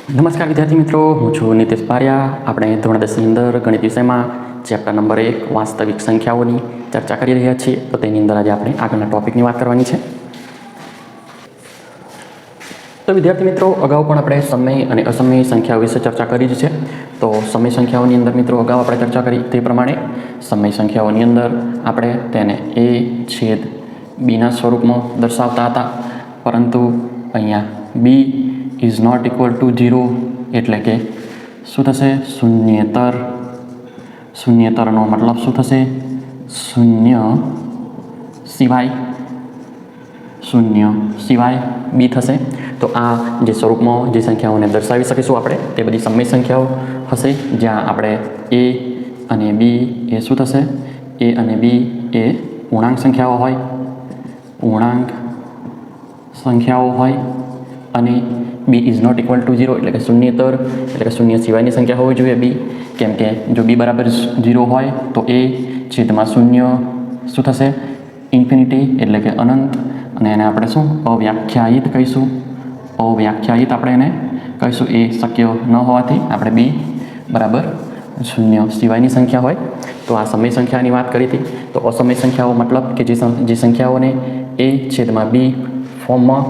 નમસ્કાર વિદ્યાર્થી મિત્રો, હું છું નીતિશ પારિયા. આપણે ધોરણ 10ની અંદર ગણિત વિષયમાં ચેપ્ટર નંબર 1 વાસ્તવિક સંખ્યાઓની ચર્ચા કરી રહ્યા છીએ. તો તેની અંદર આજે આપણે આગળના ટોપિકની વાત કરવાની છે. તો વિદ્યાર્થી મિત્રો, અગાઉ પણ આપણે સમય અને અસમય સંખ્યાઓ વિશે ચર્ચા કરી જ છે. તો સમય સંખ્યાઓની અંદર મિત્રો અગાઉ આપણે ચર્ચા કરી તે પ્રમાણે સમય સંખ્યાઓની અંદર આપણે તેને a/bના સ્વરૂપમાં દર્શાવતા હતા, પરંતુ અહીંયા b is not equal to 0 એટલે કે શું થશે? શૂન્યેતર. શૂન્યેતરનો મતલબ શું થશે? શૂન્ય સિવાય. શૂન્ય સિવાય b થશે. તો આ જે સ્વરૂપમાં જે સંખ્યાઓને દર્શાવી શકીશું આપણે તે બધી સમય સંખ્યાઓ હશે, જ્યાં આપણે a અને b એ શું થશે? a અને b એ પૂર્ણાંક સંખ્યાઓ હોય. પૂર્ણાંક સંખ્યાઓ હોય અને b is not equal to 0 એટલે કે શૂન્યેતર એટલે કે શૂન્ય સિવાયની સંખ્યા હોવી જોઈએ b. કેમ કે જો b બરાબર 0 હોય તો a છેદમાં શૂન્ય શું થશે? ઇન્ફિનિટી એટલે કે અનંત. અને એને આપણે શું? અવ્યાખ્યાયિત કહીશું. અવ્યાખ્યાયિત આપણે એને કહીશું. એ શક્ય ન હોવાથી આપણે b બરાબર શૂન્ય સિવાયની સંખ્યા હોય. તો આ સમય સંખ્યાની વાત કરી હતી. તો અસમય સંખ્યાઓ મતલબ કે જે સંખ્યાઓને a છેદમાં b ફોર્મમાં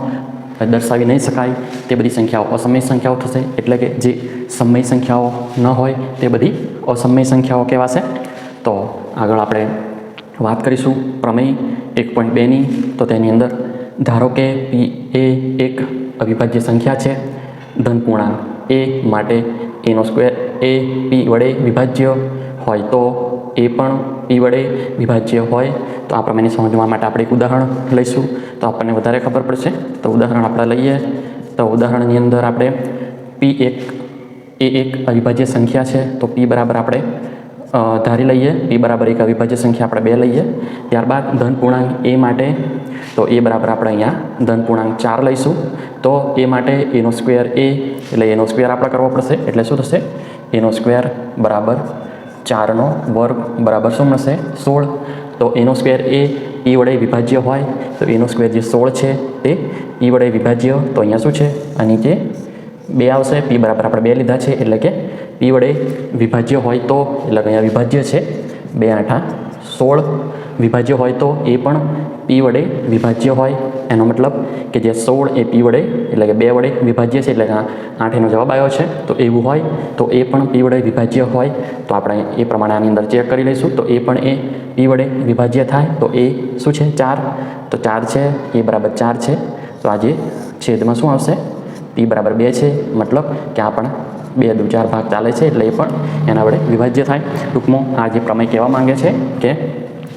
દર્શાવી નહીં શકાય તે બધી સંખ્યાઓ અસમય સંખ્યાઓ થશે. એટલે કે જે સમય સંખ્યાઓ ન હોય તે બધી અસમય સંખ્યાઓ કહેવાશે. તો આગળ આપણે વાત કરીશું પ્રમેય 1.2ની. તો તેની અંદર ધારો કે p એ એક અવિભાજ્ય સંખ્યા છે. ધન પૂર્ણાંક a માટે a² એ p વડે વિભાજ્ય હોય તો a પણ p વડે વિભાજ્ય હોય. તો આ પ્રમેયને સમજવા માટે આપણે એક ઉદાહરણ લઈશું તો આપણને વધારે ખબર પડશે. તો ઉદાહરણ આપણે લઈએ. તો ઉદાહરણની અંદર આપણે p એક અવિભાજ્ય સંખ્યા છે. તો p બરાબર આપણે ધારી લઈએ. p બરાબર એક અવિભાજ્ય સંખ્યા આપણે 2 લઈએ. ત્યારબાદ ધન પૂર્ણાંક a માટે તો a બરાબર આપણે અહીંયા ધન પૂર્ણાંક 4 લઈશું. તો a માટે a² એટલે a² આપણે કરવો પડશે. એટલે શું થશે? a² બરાબર 4નો વર્ગ બરાબર શું મળશે? 16. તો a² એ p વડે વિભાજ્ય હોય તો a² જે 16 છે તે p વડે વિભાજ્ય. તો અહીંયા શું છે? આ નીચે 2 આવશે. p બરાબર આપણે 2 લીધા છે એટલે કે p વડે વિભાજ્ય હોય તો એટલે કે અહીંયા વિભાજ્ય છે. 2 × 16 વિભાજ્ય હોય તો એ પણ p વડે વિભાજ્ય હોય. એનો મતલબ કે જે 16 એ p વડે એટલે કે 2 વડે વિભાજ્ય છે એટલે કે 8 એનો જવાબ આવ્યો છે. તો એવું હોય તો એ પણ p વડે વિભાજ્ય હોય. તો આપણે એ પ્રમાણે આની અંદર ચેક કરી લઈશું. તો એ પણ p વડે વિભાજ્ય થાય. તો એ શું છે? 4. તો 4 છે. એ બરાબર 4 છે. તો આજે છેદમાં શું આવશે? p બરાબર 2 છે. મતલબ કે આ પણ 2 દુ 4 ભાગ ચાલે છે એટલે એ પણ એના વડે વિભાજ્ય થાય. ટૂંકમાં આ જે પ્રમેય કહેવા માંગે છે કે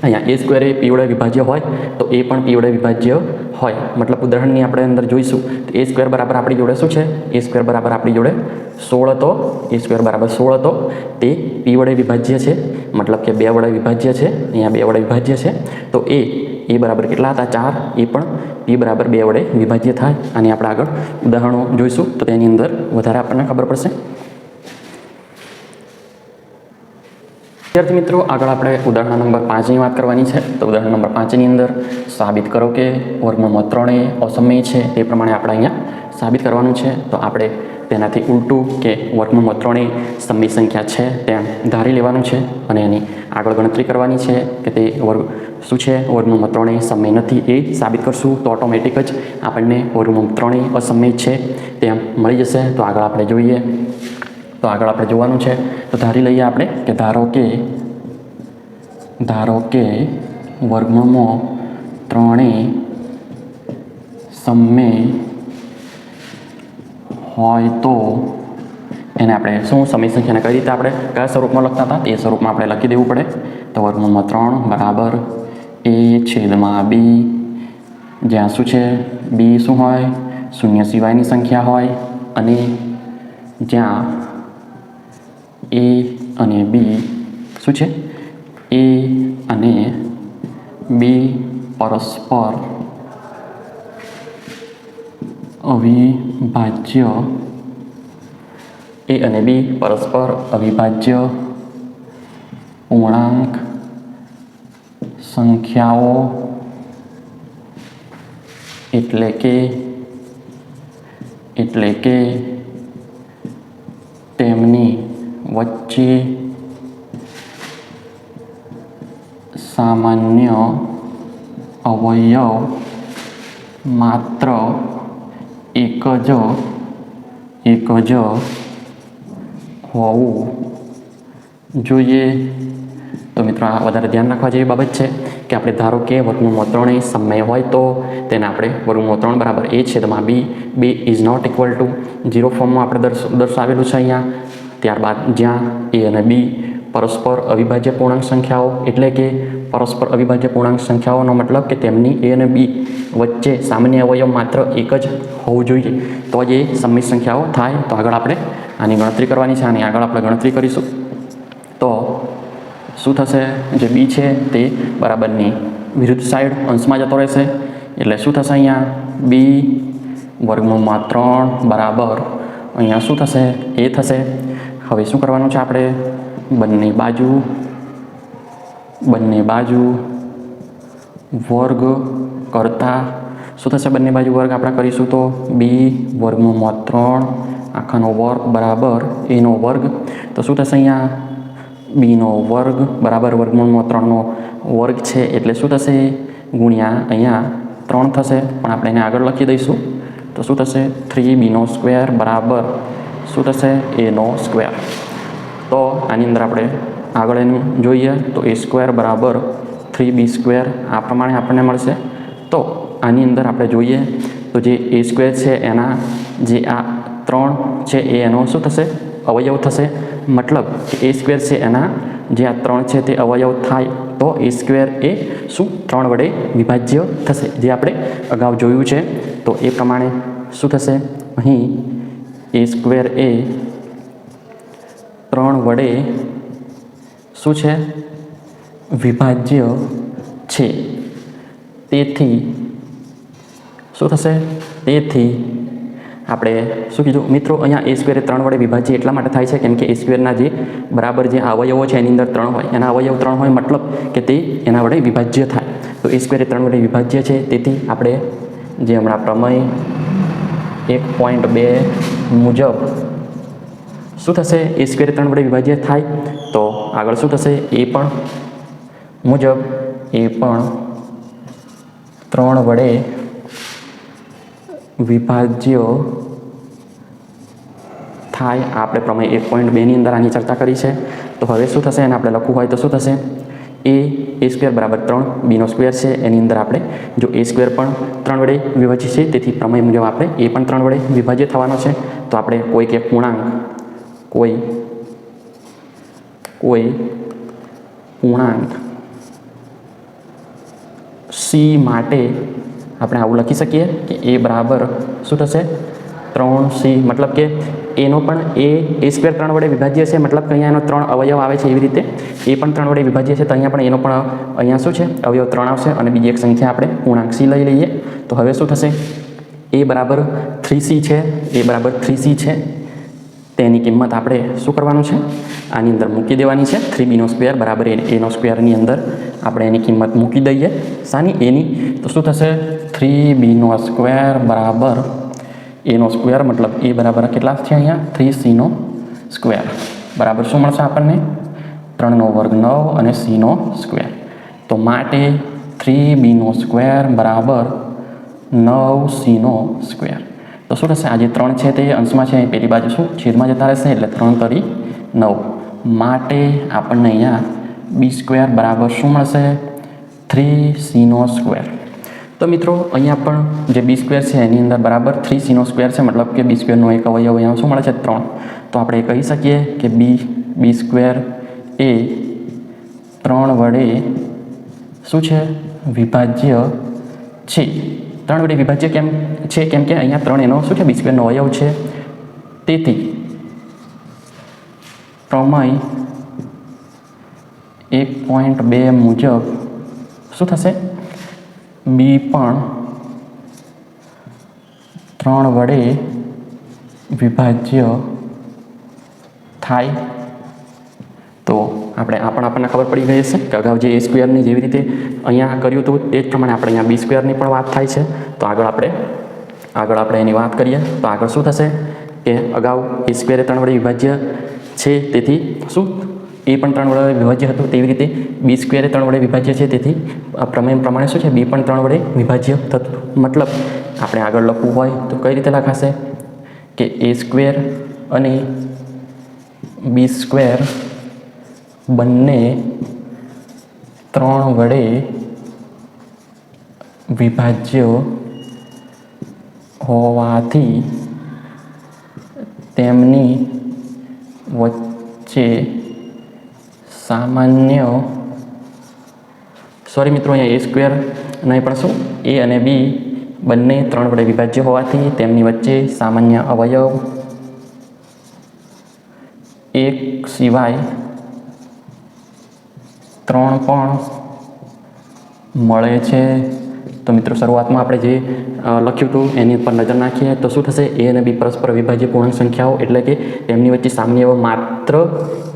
અહીંયા a² એ p વડે વિભાજ્ય હોય તો એ પણ p વડે વિભાજ્ય હોય. મતલબ ઉદાહરણની આપણે અંદર જોઈશું તો a² બરાબર આપણી જોડે શું છે? a² બરાબર આપણી જોડે 16 હતો. a² બરાબર 16 હતો. તે p વડે વિભાજ્ય છે. મતલબ કે 2 વડે વિભાજ્ય છે. અહીંયા 2 વડે વિભાજ્ય છે. તો એ બરાબર કેટલા હતા? 4. એ પણ p બરાબર 2 વડે વિભાજ્ય થાય. અને આપણે આગળ ઉદાહરણો જોઈશું તો તેની અંદર વધારે આપણને ખબર પડશે. વિદ્યાર્થી મિત્રો, આગળ આપણે ઉદાહરણ નંબર 5ની વાત કરવાની છે. તો ઉદાહરણ નંબર 5ની અંદર સાબિત કરો કે વર્ગમૂળમાં 3 એ અસમય છે. તે પ્રમાણે આપણે અહીંયા સાબિત કરવાનું છે. તો આપણે તેનાથી ઉલટું કે વર્ગમૂળમાં 3 એ સમય સંખ્યા છે તેમ ધારી લેવાનું છે અને એની આગળ ગણતરી કરવાની છે કે તે વર્ગ શું છે? વર્ગમૂળમાં 3 એ સમય નથી એ સાબિત કરશું તો ઓટોમેટિક જ આપણને વર્ગમૂળમાં 3 એ અસમય છે તેમ મળી જશે. તો આગળ આપણે જોઈએ. તો આગળ આપણે જોવાનું છે. તો ધારી લઈએ આપણે કે ધારો કે વર્ગમૂળમાં 3 એ સમય હોય તો એને આપણે શું સમય સંખ્યાને કઈ રીતે આપણે કયા સ્વરૂપમાં લખતા હતા તે સ્વરૂપમાં આપણે લખી દેવું પડે. તો વર્ગમૂળમાં 3 બરાબર a/b, જ્યાં શું છે? b શું હોય? શૂન્ય સિવાયની સંખ્યા હોય. અને જ્યાં a અને b શું છે? a અને b પરસ્પર અવિભાજ્ય. a અને b પરસ્પર અવિભાજ્ય પૂર્ણાંક સંખ્યાઓ એટલે કે તેમની વચ્ચે સામાન્ય અવયવ માત્ર એક જ હોવું જોઈએ. તો મિત્રો આ વધારે ધ્યાન રાખવા જેવી બાબત છે કે આપણે ધારો કે વર્ગમૂળમાં 3 એ સમય હોય તો તેને આપણે વર્ગમૂળ 3 બરાબર a છેદમાં b is not equal to 0 ફોર્મમાં આપણે દર્શાવેલું છે અહીંયા. ત્યારબાદ જ્યાં a અને b પરસ્પર અવિભાજ્ય પૂર્ણાંક સંખ્યાઓ, એટલે કે પરસ્પર અવિભાજ્ય પૂર્ણાંક સંખ્યાઓનો મતલબ કે તેમની a અને b વચ્ચે સામાન્ય અવયવ માત્ર એક જ હોવું જોઈએ તો જ એ સમમિત સંખ્યાઓ થાય. તો આગળ આપણે આની ગણતરી કરવાની છે. આની આગળ આપણે ગણતરી કરીશું તો શું થશે? જે b છે તે બરાબરની વિરુદ્ધ સાઈડ અંશમાં જતો રહેશે. એટલે શું થશે? અહીંયા b વર્ગમૂળમાં 3 બરાબર અહીંયા શું થશે? a થશે. હવે શું કરવાનું છે? આપણે બંને બાજુ વર્ગ કરતા શું થશે? બંને બાજુ વર્ગ આપણે કરીશું તો b વર્ગમૂળમાં 3 આખાનો વર્ગ બરાબર a નો વર્ગ. તો શું થશે? અહીંયા b નો વર્ગ બરાબર વર્ગમૂળમાં 3 નો વર્ગ છે એટલે શું થશે? ગુણ્યા અહીંયા 3 થશે, પણ આપણે એને આગળ લખી દઈશું તો શું થશે? 3b નો સ્ક્વેર બરાબર શું થશે? a નો સ્ક્વેર. તો આની અંદર આપણે આગળ એનું જોઈએ તો a સ્ક્વેર બરાબર 3b સ્ક્વેર આ પ્રમાણે આપણને મળશે. તો આની અંદર આપણે જોઈએ તો જે a સ્ક્વેર છે એના જે આ 3 છે એ એનો શું થશે? અવયવ થશે. મતલબ કે a સ્ક્વેર છે એના જે આ 3 છે તે અવયવ થાય તો a સ્ક્વેર એ શું? 3 વડે વિભાજ્ય થશે, જે આપણે અગાઉ જોયું છે. તો એ પ્રમાણે શું થશે? અહીં a સ્ક્વેર એ 3 વડે શું છે? વિભાજ્ય છે. તેથી શું થશે? તેથી આપણે શું કીધું મિત્રો? અહીંયા a સ્ક્વેર એ 3 વડે વિભાજ્ય એટલા માટે થાય છે કેમ કે a સ્ક્વેરના જે બરાબર જે અવયવો છે એની અંદર 3 હોય, એના અવયવ 3 હોય મતલબ કે તે એના વડે વિભાજ્ય થાય. તો a સ્ક્વેર એ 3 વડે વિભાજ્ય છે. તેથી આપણે જે હમણાં પ્રમેય 1.2 મુજબ શું થશે? a સ્ક્વેર એ 3 વડે વિભાજ્ય થાય તો આગળ શું થશે? એ પણ 3 વડે વિભાજ્ય થાય. આપણે પ્રમેય 1.2 ની અંદર આની ચર્ચા કરી છે. તો હવે શું થશે? એને આપણે લખવું હોય તો શું થશે? a સ્ક્વેર બરાબર 3 b નો સ્ક્વેર છે એની અંદર આપણે જો a સ્ક્વેર પણ 3 વડે વિભાજ્ય છે તેથી પ્રમેય મુજબ આપણે a પણ 3 વડે વિભાજ્ય થવાનો છે. તો આપણે કોઈ પૂર્ણાંક c માટે આપણે આવું લખી શકીએ કે a બરાબર શું થશે? 3c. મતલબ કે એનો પણ a સ્ક્વેર 3 વડે વિભાજ્ય છે, મતલબ કે અહીંયા એનો 3 અવયવ આવે છે. એવી રીતે એ પણ 3 વડે વિભાજ્ય છે તો અહીંયા પણ એનો પણ અહીંયા શું છે? અવયવ 3 આવશે. અને બીજી એક સંખ્યા આપણે પૂર્ણાંક c લઈ લઈએ તો હવે શું થશે? a બરાબર 3c છે. a બરાબર 3c છે તેની કિંમત આપણે શું કરવાનું છે? આની અંદર મૂકી દેવાની છે. 3b નો સ્ક્વેર બરાબર a નો સ્ક્વેરની અંદર આપણે એની કિંમત મૂકી દઈએ. શાની? એની. તો શું થશે? 3b નો સ્ક્વેર બરાબર a નો સ્ક્વેર મતલબ a બરાબર કેટલા છે? અહીંયા 3c નો સ્ક્વેર બરાબર શું મળશે આપણને? 3 નો વર્ગ 9 અને c નો સ્ક્વેર. તો માટે 3b નો સ્ક્વેર બરાબર 9c નો સ્ક્વેર. તો શું થશે? આ જે 3 છે તે અંશમાં છે, પેલી બાજુ શું? છેદમાં જતા રહેશે એટલે 3 તરી 9. માટે આપણને અહીંયા b સ્ક્વેર બરાબર શું મળશે? 3c નો સ્ક્વેર. તો મિત્રો અહીંયા પણ જે b સ્ક્વેર છે એની અંદર બરાબર 3c નો સ્ક્વેર છે, મતલબ કે b સ્ક્વેરનો એક અવયવ અહીંયા શું મળે છે? 3. તો આપણે કહી શકીએ કે b સ્ક્વેર એ 3 વડે શું છે? વિભાજ્ય છે. 3 વડે વિભાજ્ય કેમ છે? કેમ કે અહીંયા 3 એનો શું છે? b સ્ક્વેરનો અવયવ છે. તેથી પ્રમેય 1.2 મુજબ શું થશે? b પણ 3 વડે વિભાજ્ય થાય. તો આપણને ખબર પડી ગઈ હશે કે અગાઉ જે a સ્ક્વેરની જેવી રીતે અહીંયા કર્યું હતું તે જ પ્રમાણે આપણે અહીંયા b સ્ક્વેરની પણ વાત થાય છે. તો આગળ આપણે એની વાત કરીએ તો આગળ શું થશે? કે અગાઉ એ સ્ક્વેર એ 3 વડે વિભાજ્ય છે, તેથી શું એ પણ 3 વડે વિભાજ્ય હતું, તેવી રીતે બી સ્ક્વેર એ 3 વડે વિભાજ્ય છે, તેથી પ્રમેય પ્રમાણે શું છે બી પણ 3 વડે વિભાજ્ય થતું. મતલબ આપણે આગળ લખવું હોય તો કઈ રીતે લખાશે કે એ સ્ક્વેર અને બી સ્ક્વેર બંને 3 વડે વિભાજ્ય હોવાથી તેમની વચ્ચે સામાન્ય મિત્રો અહીંયા એ સ્ક્વેર નહીં પણ શું એ અને બી બંને 3 વડે વિભાજ્ય હોવાથી તેમની વચ્ચે સામાન્ય અવયવ 1 સિવાય 3 પણ મળે છે. તો મિત્રો શરૂઆતમાં આપણે જે લખ્યું હતું એની પર નજર નાખીએ તો શું થશે, એ અને બી પરસ્પર વિભાજ્ય પૂર્ણાંક સંખ્યાઓ એટલે કે તેમની વચ્ચે સામાન્ય અવયવ માત્ર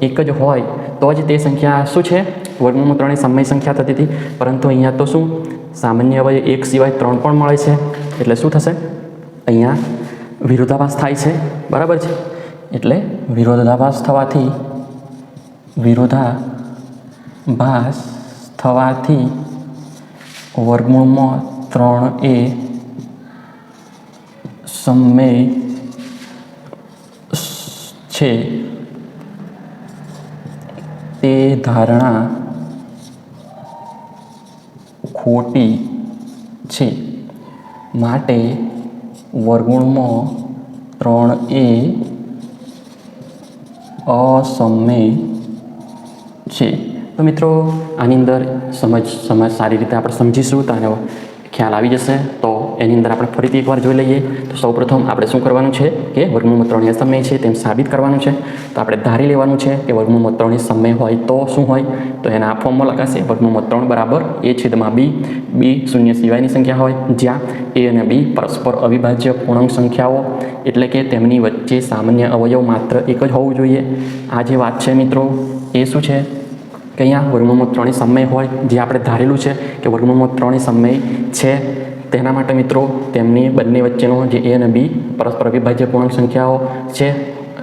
એક જ હોય તો જ તે સંખ્યા શું છે વર્ગમૂળમાં 3 સમય સંખ્યા થતી હતી, પરંતુ અહીંયા તો શું સામાન્ય અવયવ 1 સિવાય 3 પણ મળે છે, એટલે શું થશે અહીંયા વિરોધાભાસ થાય છે, બરાબર છે. એટલે વિરોધાભાસ થવાથી વર્ગમૂળમાં 3 એ સમય છે તે ધારણા ખોટી છે. માટે વર્ગમૂળમાં 3 એ અસમય છે. તો મિત્રો આની અંદર સમજ સારી રીતે આપણે સમજીશું તો આનો ખ્યાલ આવી જશે. તો એની અંદર આપણે ફરીથી એકવાર જોઈ લઈએ. તો સૌપ્રથમ આપણે શું કરવાનું છે કે વર્ગમૂળમાં 3 એ સમય છે તેમ સાબિત કરવાનું છે. તો આપણે ધારી લેવાનું છે કે વર્ગમૂળમાં 3 એ સમય હોય તો શું હોય, તો એના આ ફોર્મમાં લખાશે વર્ગમૂળમાં 3 બરાબર એ છેદમાં બી. બી શૂન્ય સિવાયની સંખ્યા હોય જ્યાં એ અને બી પરસ્પર અવિભાજ્ય પૂર્ણાંક સંખ્યાઓ એટલે કે તેમની વચ્ચે સામાન્ય અવયવ માત્ર એક જ હોવું જોઈએ. આ જે વાત છે મિત્રો એ શું છે કે અહીંયા વર્ગમૂળમાં 3 એ સમય હોય જે આપણે ધારેલું છે કે વર્ગમૂળમાં 3 એ સમય છે, તેના માટે મિત્રો તેમની બંને વચ્ચેનો જે એ અને બી પરસ્પર અવિભાજ્ય પૂર્ણાંક સંખ્યાઓ છે,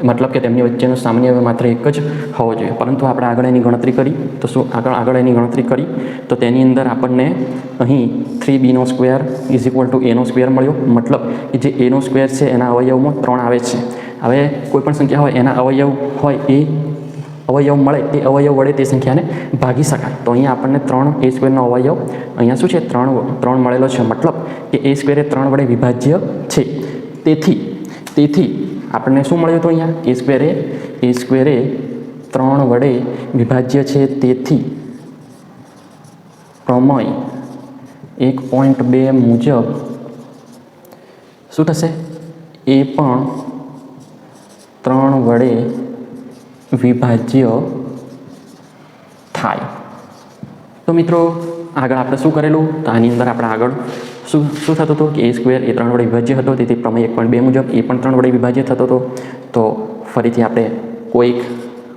મતલબ કે તેમની વચ્ચેનો સામાન્ય અવયવ માત્ર એક જ હોવો જોઈએ. પરંતુ આપણે આગળ એની ગણતરી કરી તો શું આગળ એની ગણતરી કરી તો તેની અંદર આપણને અહીં 3b² = a² મળ્યો. મતલબ કે જે એનો સ્ક્વેર છે એના અવયવમાં 3 આવે છે. હવે કોઈ પણ સંખ્યા હોય એના અવયવ હોય એ અવયવ મળે તે અવયવ વડે તે સંખ્યાને ભાગી શકાય. તો અહીંયા આપણને 3a² નો અવયવ અહીંયા શું છે 3 મળેલો છે. મતલબ કે a² એ 3 વડે વિભાજ્ય છે. તેથી આપણને શું મળ્યું હતું અહીંયા a² એ 3 વડે વિભાજ્ય છે. તેથી પ્રમેય 1.2 મુજબ શું થશે, એ પણ 3 વડે વિભાજ્ય થાય. તો મિત્રો આગળ આપણે શું કરેલું તો આની અંદર આપણે આગળ શું થતું હતું કે a² એ 3 વડે વિભાજ્ય હતો, તેથી પ્રમેય 1.2 મુજબ એ પણ 3 વડે વિભાજ્ય થતો હતો. તો ફરીથી આપણે કોઈ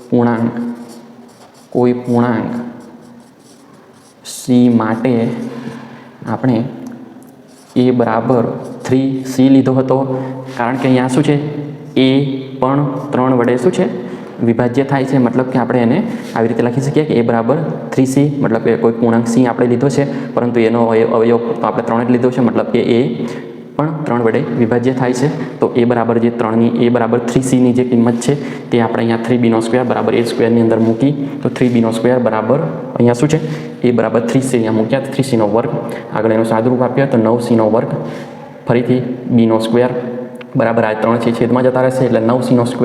પૂર્ણાંક c માટે આપણે a બરાબર 3c લીધો હતો, કારણ કે અહીંયા શું છે એ પણ 3 વડે શું છે વિભાજ્ય થાય છે. મતલબ કે આપણે એને આવી રીતે લખી શકીએ કે a બરાબર 3c, મતલબ કે કોઈ પૂર્ણાંક c આપણે લીધો છે પરંતુ એનો અવયવ તો આપણે 3 જ લીધો છે, મતલબ કે એ પણ 3 વડે વિભાજ્ય થાય છે. તો a બરાબર જે 3c ની જે કિંમત છે તે આપણે અહીંયા 3b² બરાબર a² ની અંદર મૂકી તો 3b² બરાબર અહીંયા શું છે a બરાબર 3c અહીંયા મૂક્યા, 3c નો વર્ગ, આગળ એનું સાદુરૂપ આપ્યા તો 9c નો વર્ગ, ફરીથી b² બરાબર આ 3 છે છેદમાં જતા રહેશે એટલે 9c²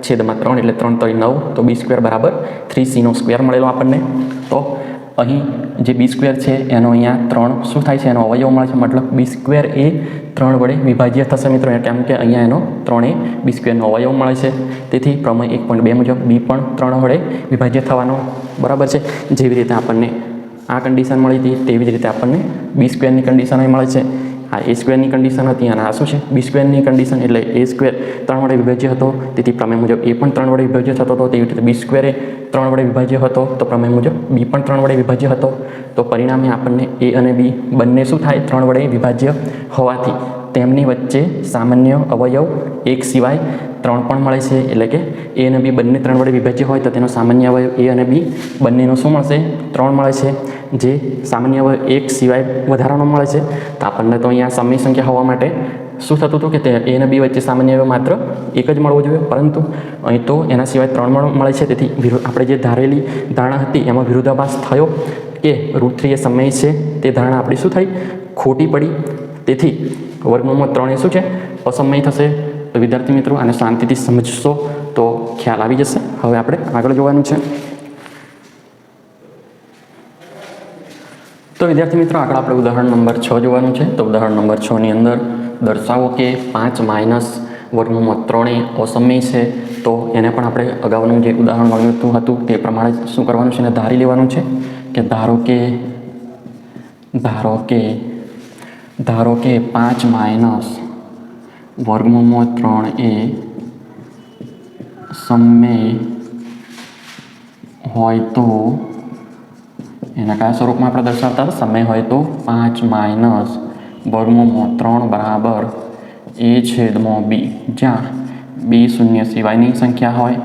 છેદમાં 3 એટલે 3 × 9 તો b² બરાબર 3c² મળેલો આપણને. તો અહીં જે b² છે એનો અહીંયા 3 શું થાય છે એનો અવયવ મળે છે, મતલબ b² એ 3 વડે વિભાજ્ય થશે મિત્રો, કેમ કે અહીંયા એનો 3 એ b² નો અવયવ મળે છે. તેથી પ્રમેય 1.2 મુજબ b પણ 3 વડે વિભાજ્ય થવાનો, બરાબર છે. જેવી રીતે આપણને આ કન્ડિશન મળી હતી તેવી જ રીતે આપણને b² ની કન્ડિશન અહીં મળે છે. આ a² ની કન્ડિશન હતી અને આ શું છે b² ની કન્ડિશન, એટલે a² 3 વડે વિભાજ્ય હતો તેથી પ્રમેય મુજબ a પણ 3 વડે વિભાજ્ય થતો હતો, તેવી રીતે b² એ 3 વડે વિભાજ્ય હતો તો પ્રમેય મુજબ b પણ 3 વડે વિભાજ્ય હતો. તો પરિણામે આપણને a અને b બંને શું થાય 3 વડે વિભાજ્ય હોવાથી તેમની વચ્ચે સામાન્ય અવયવ એક સિવાય 3 પણ મળે છે. એટલે કે એ અને બી બંને 3 વડે વિભાજ્ય હોય તો તેનો સામાન્ય અવયવ એ અને બી બંનેનો શું મળશે? 3 મળે છે. જે સામાન્ય અવયવ એક સિવાય વધારાનો મળે છે. તો આપણને તો અહીંયા સમય સંખ્યા હોવા માટે શું થતું હતું કે તે એ અને બી વચ્ચે સામાન્ય અવયવ માત્ર એક જ મળવો જોઈએ, પરંતુ અહીં તો એના સિવાય 3 મળે છે. તેથી આપણે જે ધારેલી ધારણા હતી એમાં વિરોધાભાસ થયો કે √3 એ સમય છે, તે ધારણા આપણી શું થઈ? ખોટી પડી. તેથી વર્ગમૂળમાં 3 એ શું છે? અસમય થશે. તો વિદ્યાર્થી મિત્રો આને શાંતિથી સમજશો તો ખ્યાલ આવી જશે. હવે આપણે આગળ જોવાનું છે. તો વિદ્યાર્થી મિત્રો આગળ આપણે ઉદાહરણ નંબર 6 જોવાનું છે. તો ઉદાહરણ નંબર 6 ની અંદર દર્શાવો કે 5 માઇનસ વર્ગમૂળમાં 3 એ અસમય છે. તો એને પણ આપણે અગાઉનું જે ઉદાહરણ મળ્યું હતું તે પ્રમાણે શું કરવાનું છે? એને ધારી લેવાનું છે કે ધારો કે 5 માઇનસ વર્ગમૂળમાં 3 એ સમય હોય તો એના કયા સ્વરૂપમાં આપણે દર્શાવતા હતા? સમય હોય તો 5 માઇનસ વર્ગમૂળમાં 3 બરાબર a/b, જ્યાં b શૂન્ય સિવાયની સંખ્યા હોય,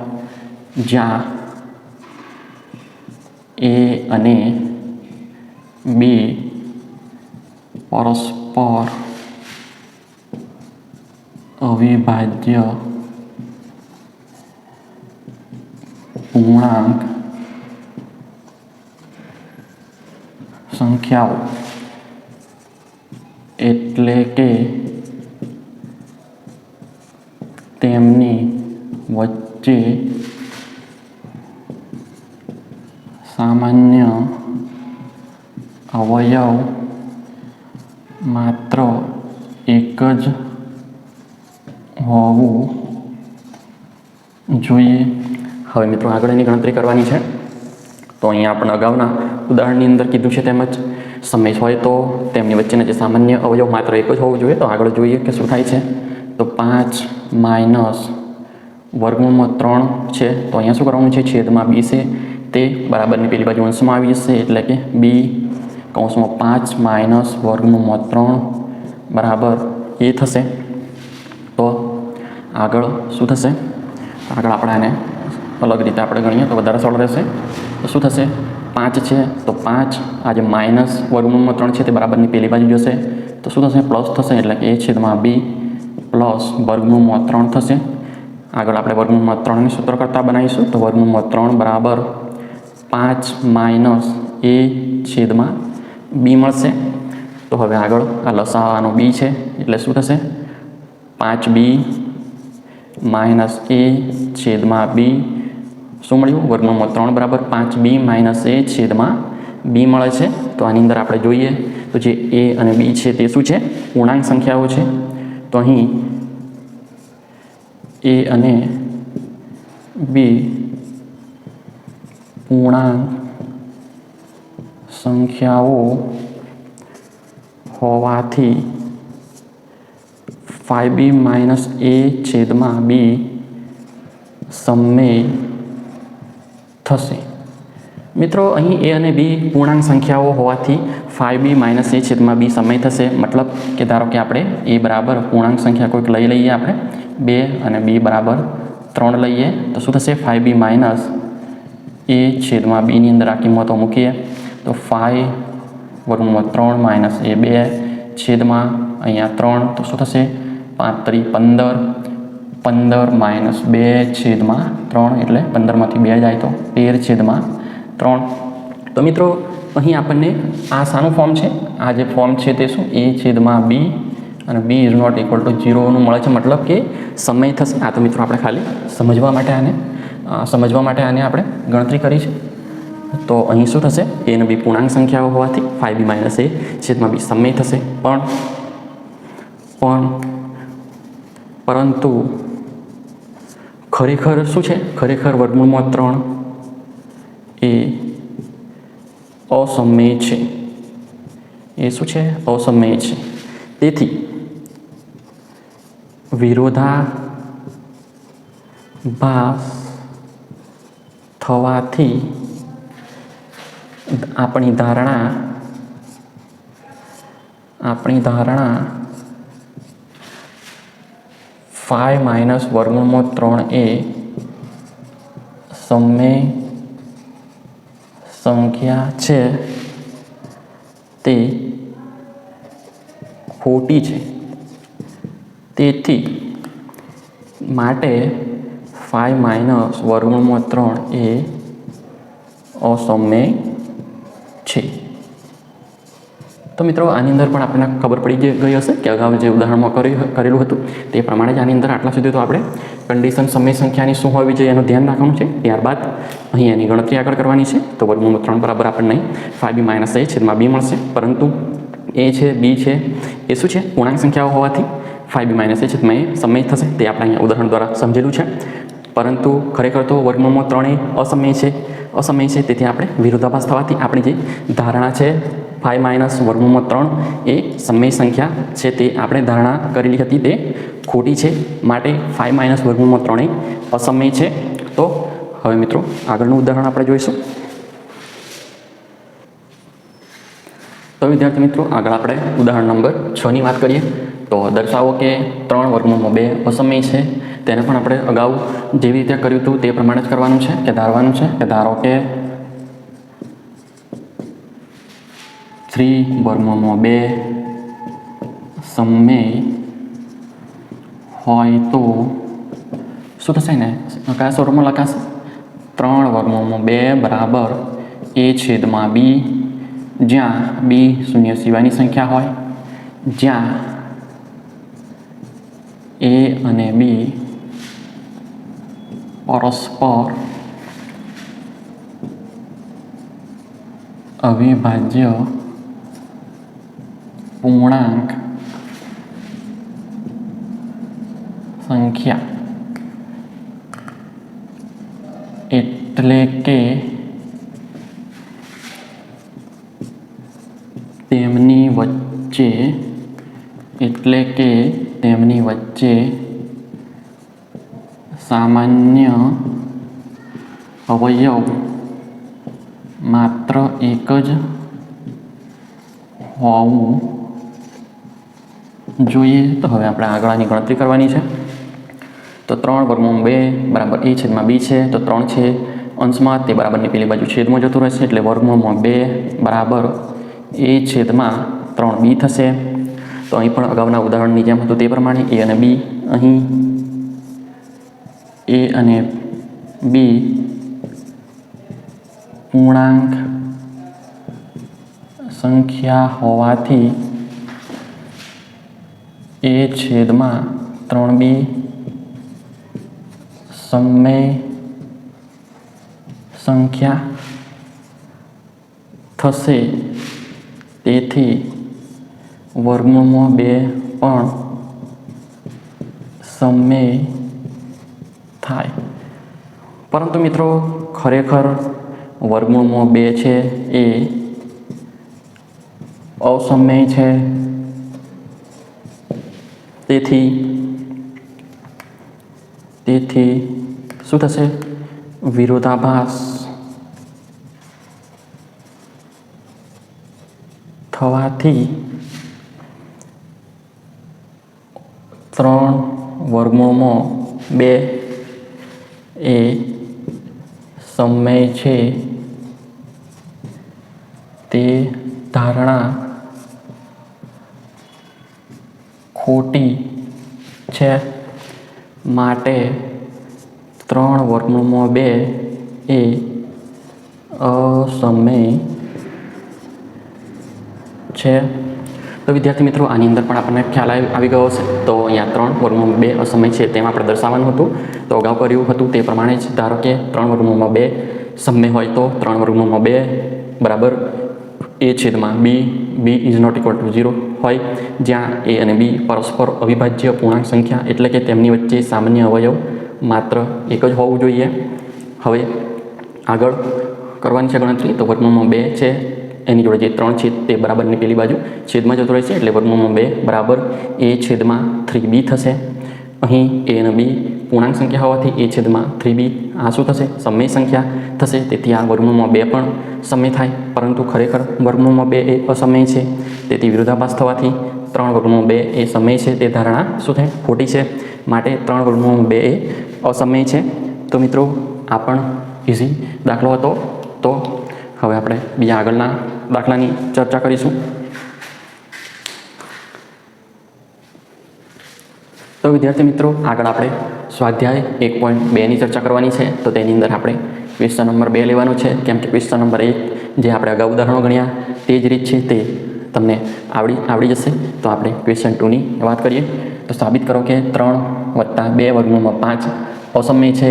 જ્યાં a અને b પરસ્પર અવિભાજ્ય પૂર્ણાંક સંખ્યાઓ, એટલે કે તેમની વચ્ચે સામાન્ય અવયવ માત્ર એક જ હોવું જોઈએ. હવે મિત્રો આગળ એની ગણતરી કરવાની છે. તો અહીંયા આપણે અગાઉના ઉદાહરણની અંદર કીધું છે તેમજ સમય હોય તો તેમની વચ્ચેના જે સામાન્ય અવયવ માત્ર એક જ હોવું જોઈએ. તો આગળ જોઈએ કે શું થાય છે. તો 5 માઇનસ વર્ગમૂળમાં 3 છે. તો અહીંયા શું કરવાનું છે? છેદમાં b છે તે બરાબરની પેલી બાજુ અંશમાં આવી જશે. એટલે કે b કૌંસમાં 5 માઇનસ વર્ગમૂળમાં 3 બરાબર એ થશે. તો આગળ શું થશે? આગળ આપણે આને અલગ રીતે આપણે ગણીએ તો વધારે સરળ રહેશે. તો શું થશે? 5 છે તો 5 આ જે માઇનસ વર્ગમૂળમાં 3 છે તે બરાબરની પેલી બાજુ જશે. તો શું થશે? પ્લસ થશે. એટલે કે a/b પ્લસ વર્ગમૂળમાં 3 થશે. આગળ આપણે વર્ગમૂળમાં 3ને સૂત્ર કરતા બનાવીશું. તો વર્ગમૂળમાં 3 બરાબર 5 માઇનસ a/b મળશે. તો હવે આગળ આ લસાવાનો b છે એટલે શું થશે? 5b માઇનસ a/b શું મળ્યું? વર્ગમૂળમાં 3 બરાબર 5b માઇનસ a/b મળે છે. તો આની અંદર આપણે જોઈએ તો જે a અને b છે તે શું છે? પૂર્ણાંક સંખ્યાઓ છે. તો અહીં a અને b પૂર્ણાંક સંખ્યાઓ હોવાથી 5b માઇનસ a/b સમય થશે. મિત્રો અહીં a અને b પૂર્ણાંક સંખ્યાઓ હોવાથી 5b માઇનસ a/b સમય થશે. મતલબ કે ધારો કે આપણે a બરાબર પૂર્ણાંક સંખ્યા કોઈક લઈ લઈએ, આપણે 2 અને b બરાબર 3 લઈએ. તો શું થશે? 5b માઇનસ a/b ની અંદર આ કિંમતો મૂકીએ તો 5 વર્ગમૂળમાં 3 માઇનસ a/2 છેદમાં અહીંયા 3. તો શું થશે? 5 × 3 = 15 માઇનસ 2/3 એટલે 15માંથી 2 જાય તો 13/3. તો મિત્રો અહીં આપણને આ શાનું ફોર્મ છે? આ જે ફોર્મ છે તે શું? a/b અને b ≠ 0 નું મળે છે. મતલબ કે સમય થશે. આ તો મિત્રો આપણે ખાલી સમજવા માટે આને આપણે ગણતરી કરી છે. તો અહીં શું થશે? a અને b પૂર્ણાંક સંખ્યાઓ હોવાથી 5b માઇનસ a/b સમય થશે. પરંતુ ખરેખર શું છે? ખરેખર વર્ગમૂળમાં 3 એ અસમય છે. એ શું છે? અસમય છે. તેથી વિરોધાભાસ થવાથી આપણી ધારણા 5 માઇનસ વર્ગમૂળમાં 3 એ સમય સંખ્યા છે તે ખોટી છે. તેથી માટે 5 માઇનસ વર્ગમૂળમાં 3 એ અસમય છે. તો મિત્રો આની અંદર પણ આપણને ખબર પડી ગઈ હશે કે અગાઉ જે ઉદાહરણમાં કરેલું હતું તે પ્રમાણે જ આની અંદર આટલા સુધી તો આપણે કન્ડિશન સમય સંખ્યાની શું હોવી જોઈએ એનું ધ્યાન રાખવાનું છે. ત્યારબાદ અહીં એની ગણતરી આગળ કરવાની છે. તો વર્ગમૂળમાં 3 બરાબર આપણને 5b માઇનસ a છેદમાં b મળશે. પરંતુ a છે b છે એ શું છે પૂર્ણાંક સંખ્યાઓ હોવાથી 5b માઇનસ a છેદમાં a સમય થશે. તે આપણે અહીંયા ઉદાહરણ દ્વારા સમજેલું છે. પરંતુ ખરેખર તો વર્ગમૂળમાં 3 એ અસમય છે. તેથી આપણે વિરોધાભાસ થવાથી આપણી જે ધારણા છે 5 માઇનસ વર્ગમૂળમાં 3 એ સમય સંખ્યા છે તે આપણે ધારણા કરેલી હતી તે ખોટી છે. માટે 5 માઇનસ વર્ગમૂળમાં 3 એ અસમય છે. તો હવે મિત્રો આગળનું ઉદાહરણ આપણે જોઈશું. તો વિદ્યાર્થી મિત્રો આગળ આપણે ઉદાહરણ નંબર 6ની વાત કરીએ. તો દર્શાવો કે 3 વર્ગમૂળમાં 2 અસમય છે. તેને પણ આપણે અગાઉ જેવી રીતે કર્યું હતું તે પ્રમાણે જ કરવાનું છે કે ધારવાનું છે કે ધારો કે 3 વર્ગમૂળમાં 2 સમય હોય તો શું થશે ને કયા સ્વરૂપમાં લખાશે? 3 વર્ગમૂળમાં 2 બરાબર a છેદમાં b, જ્યાં b શૂન્ય સિવાયની સંખ્યા હોય, જ્યાં a અને b પરસ્પર અવિભાજ્ય પૂર્ણાંક સંખ્યા એટલે કે તેમની વચ્ચે સામાન્ય અવયવ માત્ર એક જ હોવું જોઈએ. તો હવે આપણે આગળની ગણતરી કરવાની છે. તો 3 વર્ગમૂળ 2 બરાબર a છેદમાં b છે. તો 3 છે અંશમાં તે બરાબરની પેલી બાજુ છેદમાં જતું રહેશે એટલે વર્ગમૂળમાં 2 બરાબર a છેદમાં 3b થશે. તો અહીં પણ અગાઉના ઉદાહરણની જેમ હતું તે પ્રમાણે a અને b અહીં a અને b પૂર્ણાંક સંખ્યા હોવાથી a છેદમાં 3b સમય સંખ્યા થશે. તેથી વર્ગમૂળમાં 2 પણ સમય થાય. પરંતુ મિત્રો ખરેખર વર્ગમૂળમાં 2 છે એ અસમય છે. તેથી શું થશે? વિરોધાભાસ થવાથી 3 વર્ગમૂળમાં 2 એ સમય છે તે ધારણા ખોટી છે. માટે 3 વર્ગમૂળમાં 2 એ અસમય છે. તો વિદ્યાર્થી મિત્રો આની અંદર પણ આપણને ખ્યાલ આવી ગયો હશે. તો અહીંયા 3 વર્ગમૂળમાં 2 અસમય છે તેમ આપણે દર્શાવવાનું હતું. તો અગાઉ કર્યું હતું તે પ્રમાણે જ ધારો કે 3 વર્ગમૂળમાં 2 સમય હોય તો 3 વર્ગમૂળમાં 2 બરાબર a છેદમાં b is not equal to 0 હોય, જ્યાં a અને b પરસ્પર અવિભાજ્ય પૂર્ણાંક સંખ્યા એટલે કે તેમની વચ્ચે સામાન્ય અવયવ માત્ર એક જ હોવું જોઈએ. હવે આગળ કરવાની છે ગણતરી. તો વર્ગમૂળમાં 2 છે એની જોડે જે 3 છે તે બરાબરની પેલી બાજુ છેદમાં જતો રહેશે એટલે વર્ગમૂળમાં 2 બરાબર a છેદમાં 3b થશે. અહીં a અને b પૂર્ણાંક સંખ્યા હોવાથી a છેદમાં 3b આ શું થશે? સમય સંખ્યા થશે. તેથી આ વર્ગમૂળમાં 2 પણ સમય થાય. પરંતુ ખરેખર વર્ગમૂળમાં 2 એ અસમય છે. તેથી વિરોધાભાસ થવાથી 3 વર્ગમૂળમાં 2 એ સમય છે તે ધારણા શું થાય? ખોટી છે. માટે 3/2 એ અસમય છે. તો મિત્રો આ પણ ઇઝી દાખલો હતો. તો હવે આપણે બીજા આગળના દાખલાની ચર્ચા કરીશું. તો વિદ્યાર્થી મિત્રો આગળ આપણે સ્વાધ્યાય 1.2ની ચર્ચા કરવાની છે. તો તેની અંદર આપણે ક્વેશ્ચન નંબર 2 લેવાનો છે. કેમ કે ક્વેશ્ચન નંબર 1 જે આપણે અગાઉ ઉદાહરણો ગણ્યા તે જ રીત છે તે તમને આવડી જશે. તો આપણે ક્વેશ્ચન 2ની વાત કરીએ. તો સાબિત કરો કે 3 + 2 / 5 અસમય છે.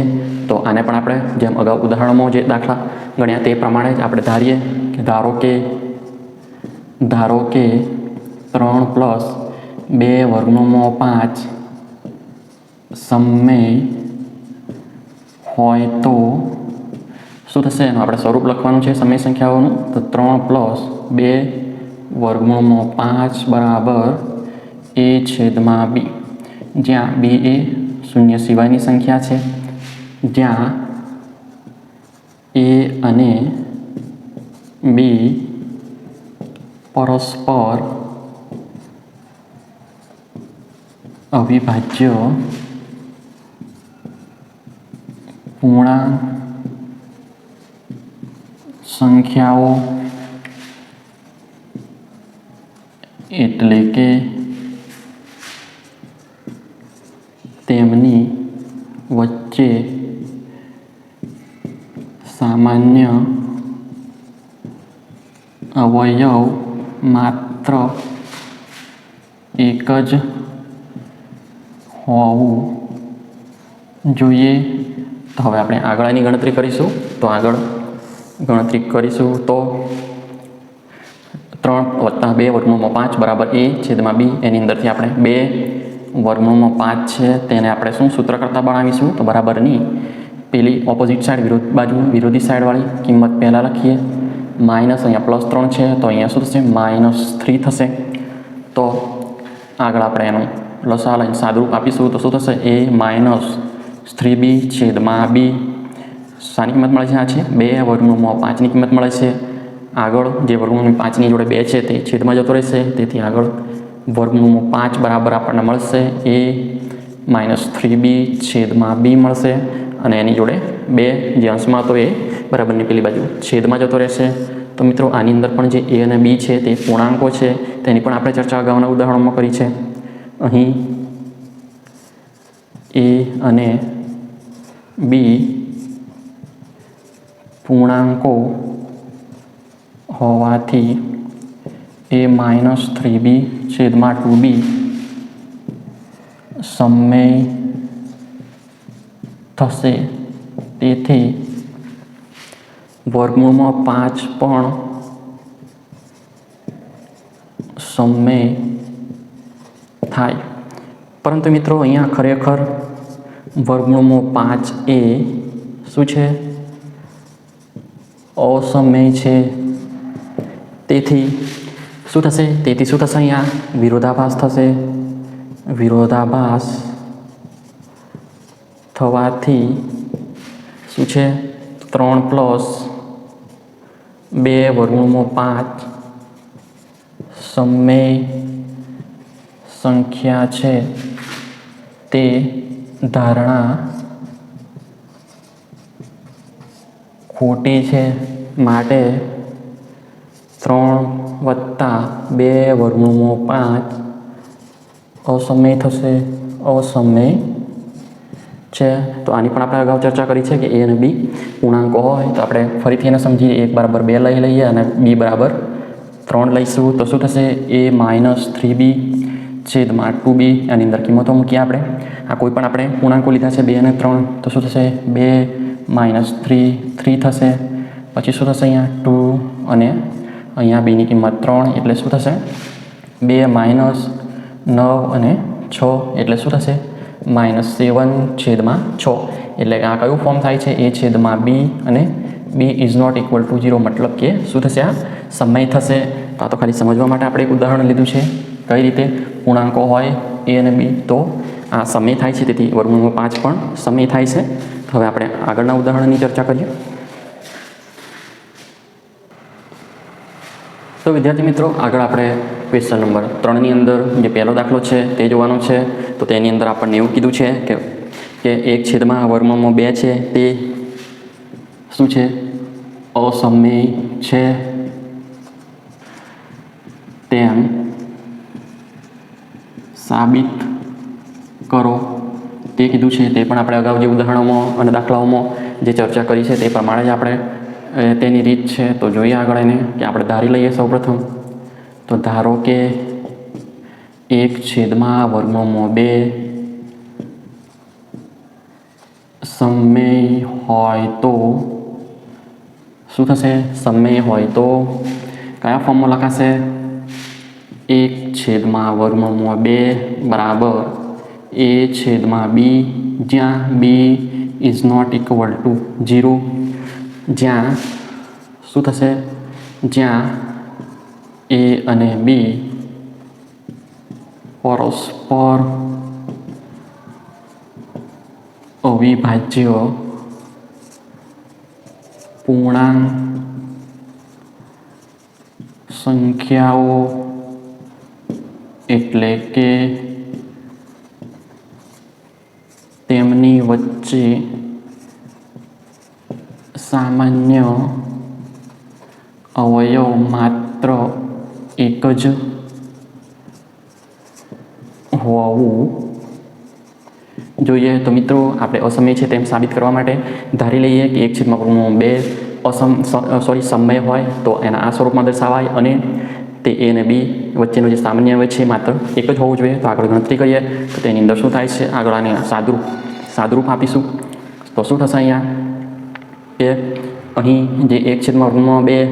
તો આને પણ આપણે જેમ અગાઉ ઉદાહરણોમાં જે દાખલા ગણ્યા તે પ્રમાણે જ આપણે ધારીએ કે ધારો કે 3 + 2 / 5 સમય હોય તો શું થશે? એનું આપણે સ્વરૂપ લખવાનું છે સમય સંખ્યાઓનું. તો 3 + 2 / 5 બરાબર a/b, જ્યાં b એ શૂન્ય સિવાયની સંખ્યા છે, જ્યાં a અને b પરસ્પર અવિભાજ્ય પૂર્ણાંક સંખ્યાઓ એટલે કે તેમની વચ્ચે સામાન્ય અવયવ માત્ર એક જ હોવું જોઈએ. તો હવે આપણે આગળની ગણતરી કરીશું. તો આગળ ગણતરી કરીશું તો 3 + 2 / 5 બરાબર a/b. એની અંદરથી આપણે 2 / 5 છે તેને આપણે શું સૂત્ર કરતાં બનાવીશું? તો બરાબરની પેલી ઓપોઝિટ સાઈડ વિરોધી સાઈડવાળી કિંમત પહેલાં લખીએ. માઇનસ અહીંયા +3 છે તો અહીંયા શું થશે? -3 થશે. તો આગળ આપણે એનું લસા લઈને સાદુરૂપ આપીશું તો શું થશે? a - 3b/b. શાની કિંમત મળે છે? આ છે 2 / 5ની કિંમત મળે છે. આગળ જે √ 5ની જોડે 2 છે તે છેદમાં જતો રહેશે. તેથી આગળ √ 5 બરાબર આપણને મળશે a - 3b/b મળશે. અને એની જોડે 2 જે અંશમાં હતો એ બરાબરની પેલી બાજુ છેદમાં જતો રહેશે. તો મિત્રો આની અંદર પણ જે a અને b છે તે પૂર્ણાંકો છે. તેની પણ આપણે ચર્ચા અગાઉના ઉદાહરણોમાં કરી છે. અહીં a અને b પૂર્ણાંકો હોવાથી a - 3b/2b સમય થશે. તેથી √ 5 પણ સમય થાય. પરંતુ મિત્રો અહીંયા ખરેખર √ 5 એ શું છે? અસમય છે. તેથી શું થશે? અહીંયા વિરોધાભાસ થશે. વિરોધાભાસ થવાથી શું છે? 3 + 2 / 5 સમય સંખ્યા છે તે ધારણા ખોટી છે. માટે 3 + 2 / 5 અસમય થશે. અસમય છે. તો આની પણ આપણે અગાઉ ચર્ચા કરી છે કે a અને b પૂર્ણાંકો હોય તો આપણે ફરીથી એને સમજીએ. 1 = 2 લઈ લઈએ અને b = 3 લઈશું. તો શું થશે? a - 3b/2b. આની અંદર કિંમતો મૂકીએ આપણે. આ કોઈ પણ આપણે પૂર્ણાંકો લીધા છે 2 અને 3. તો શું થશે? 2 - 3 થશે. પછી શું થશે? અહીંયા 2 અને અહીંયા bની કિંમત 3 એટલે શું થશે? 2 - 9 અને 6 એટલે શું થશે? -7/6. એટલે આ કયું ફોર્મ થાય છે? a/b અને b ≠ 0. મતલબ કે શું થશે? આ સમય થશે. તો આ તો ખાલી સમજવા માટે આપણે એક ઉદાહરણ લીધું છે. કઈ રીતે પૂર્ણાંકો હોય a અને b તો આ સમય થાય છે. તેથી √ 5 પણ સમય થાય છે. તો હવે આપણે આગળના ઉદાહરણની ચર્ચા કરીએ. તો વિદ્યાર્થી મિત્રો આગળ આપણે ક્વેશ્ચન નંબર 3ની અંદર જે પહેલો દાખલો છે તે જોવાનો છે. તો તેની અંદર આપણને એવું કીધું છે કે 1/2 છે તે શું છે? અસમય છે તેમ સાબિત કરો તે કીધું છે. તે પણ આપણે અગાઉ જે ઉદાહરણોમાં અને દાખલાઓમાં જે ચર્ચા કરી છે તે પ્રમાણે જ આપણે તેની રીત છે. તો જોઈએ આગળ એને કે આપણે ધારી લઈએ સૌપ્રથમ. તો ધારો કે 1/2 સમય હોય તો શું થશે? સમય હોય તો કયા ફોર્મમાં લખાશે? 1/2 બરાબર a/b, જ્યાં b is not equal to 0, જ્યાં શું થશે? જ્યાં a અને b પરસ્પર અવિભાજ્ય પૂર્ણાંક સંખ્યાઓ એટલે કે તેમની વચ્ચે સામાન્ય અવયવ માત્ર એક જ હોવું જોઈએ. તો મિત્રો આપણે અસમય છે તેમ સાબિત કરવા માટે ધારી લઈએ કે 1/2 સમય હોય તો એના આ સ્વરૂપમાં દર્શાવાય અને તે a અને b વચ્ચેનો જે સામાન્ય અવયવ છે માત્ર એક જ હોવું જોઈએ. તો આગળ ગણતરી કરીએ તો તેની અંદર શું થાય છે? આગળ આને સાદુરૂપ આપીશું. તો શું થશે અહીંયા કે અહીં જે 1/2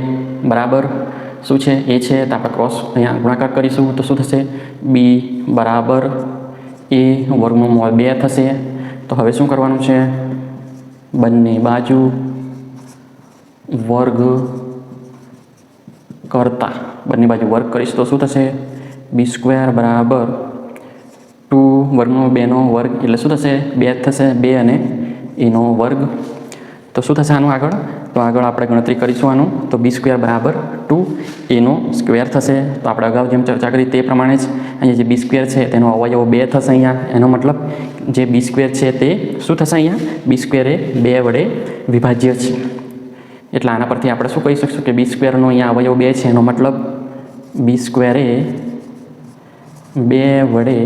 બરાબર શું છે? એ છે. તો આપણે ક્રોસ અહીંયા ગુણાકાર કરીશું તો શું થશે? b બરાબર a/2 થશે. તો હવે શું કરવાનું છે? બંને બાજુ વર્ગ કરીશ તો શું થશે? b² બરાબર 2/2 નો વર્ગ એટલે શું થશે? 2 થશે. 2 અને એનો વર્ગ. તો શું થશે આનું આગળ? તો આગળ આપણે ગણતરી કરીશું આનું. તો b² બરાબર 2 થશે. તો આપણે અગાઉ જેમ ચર્ચા કરી તે પ્રમાણે જ અહીંયા જે b² છે તેનો અવયવ 2 થશે. અહીંયા એનો મતલબ જે b² છે તે શું થશે? અહીંયા b² એ 2 વડે વિભાજ્ય છે. એટલે આના પરથી આપણે શું કહી શકશું કે b² નો અહીંયા અવયવ 2 છે. એનો મતલબ b² એ 2 વડે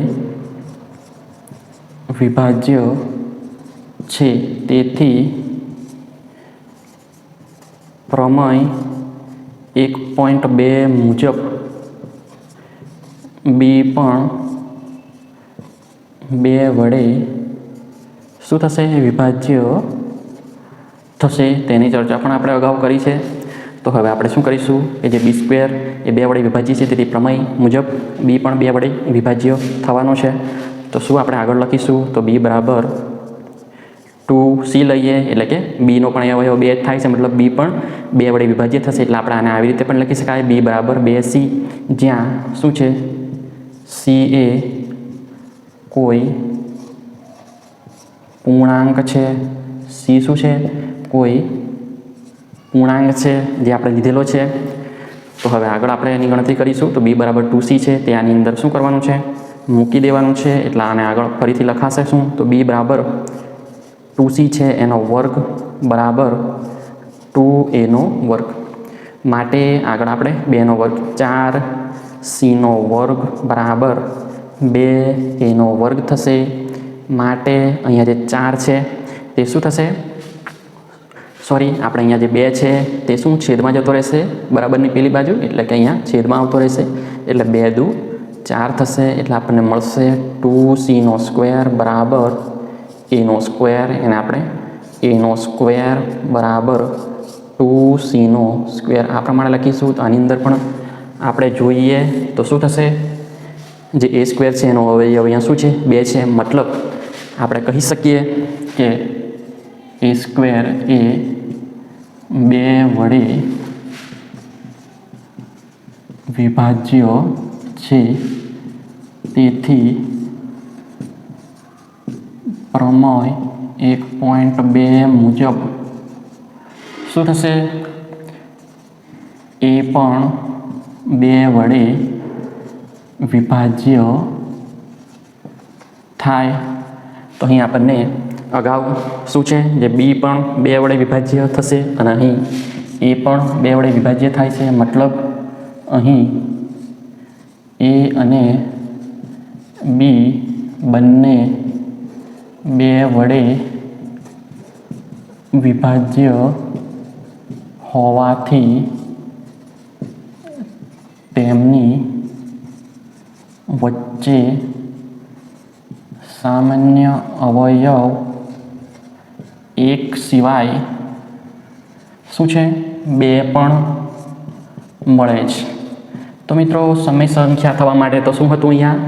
વિભાજ્ય છે. તેથી પ્રમેય 1.2 મુજબ b પણ 2 વડે શું થશે? વિભાજ્ય થશે. તેની ચર્ચા પણ આપણે અગાઉ કરી છે. તો હવે આપણે શું કરીશું કે જે b² એ 2 વડે વિભાજ્ય છે તેથી પ્રમેય મુજબ b પણ 2 વડે વિભાજ્ય થવાનો છે. તો શું આપણે આગળ લખીશું? તો b બરાબર 2c લઈએ એટલે કે b નો પણ અવયવ 2 થાય છે. મતલબ b પણ 2 વડે વિભાજ્ય થશે. એટલે આપણે આને આવી રીતે પણ લખી શકાય b બરાબર 2c, જ્યાં શું છે? c એ કોઈ પૂર્ણાંક છે. c શું છે? કોઈ પૂર્ણાંક છે જે આપણે લીધેલો છે. તો હવે આગળ આપણે એની ગણતરી કરીશું. તો b બરાબર 2c છે તે આની અંદર શું કરવાનું છે? મૂકી દેવાનું છે. એટલે આને આગળ ફરીથી લખાશે શું? તો b બરાબર 2c છે એનો વર્ગ બરાબર 2a નો વર્ગ. માટે આગળ આપણે 2 નો વર્ગ 4c નો વર્ગ બરાબર 2a નો વર્ગ થશે. માટે અહીંયા જે 4 છે તે શું થશે? આપણે અહીંયા જે 2 છે તે શું છેદમાં જતો રહેશે? બરાબરની પેલી બાજુ એટલે કે અહીંયા છેદમાં આવતો રહેશે. એટલે 2 દુ 4 થશે. એટલે આપણને મળશે 2c² બરાબર a². એને આપણે a² બરાબર 2c² આ પ્રમાણે લખીશું. તો આની અંદર પણ આપણે જોઈએ તો શું થશે? જે a² છે એનો અવયવ અહીંયા શું છે? 2 છે. મતલબ આપણે કહી શકીએ કે a² એ 2 વડે વિભાજ્ય છે. તેથી પ્રમેય 1.2 મુજબ શું થશે? એ પણ 2 વડે વિભાજ્ય થાય. તો અહીં આપણને અગાઉ શું છે જે બી પણ 2 વડે વિભાજ્ય થશે અને અહીં એ પણ 2 વડે વિભાજ્ય થાય છે. મતલબ અહીં એ અને બી બંને 2 વડે વિભાજ્ય હોવાથી તેમની વચ્ચે સામાન્ય અવયવ 1 સિવાય શું છે 2 પણ મળે છે. તો મિત્રો સમય સંખ્યા થવા માટે તો શું હતું અહીંયા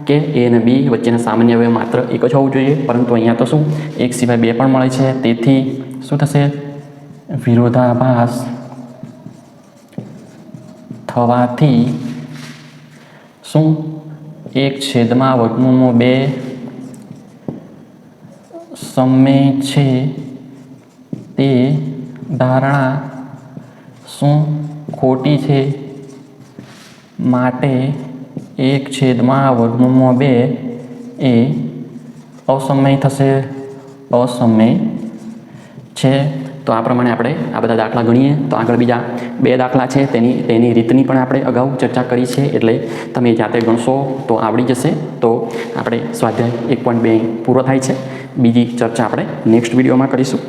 કે એ અને બી વચ્ચેના સામાન્ય અવયવ માત્ર 1 જ હોવું જોઈએ, પરંતુ અહીંયા તો શું 1 સિવાય 2 પણ મળે છે. તેથી શું થશે? વિરોધાભાસ થવાથી શું 1/2 સમય છે તે ધારણા શું ખોટી છે. માટે 1/2 એ અસમય થશે, અસમય છે. તો આ પ્રમાણે આપણે આ બધા દાખલા ગણીએ. તો આગળ બીજા 2 દાખલા છે તેની રીતની પણ આપણે અગાઉ ચર્ચા કરી છે, એટલે તમે જાતે ગણશો તો આવડી જશે. તો આપણે સ્વાધ્યાય 1.2 પૂરો થાય છે. બીજી ચર્ચા આપણે નેક્સ્ટ વિડીયોમાં કરીશું.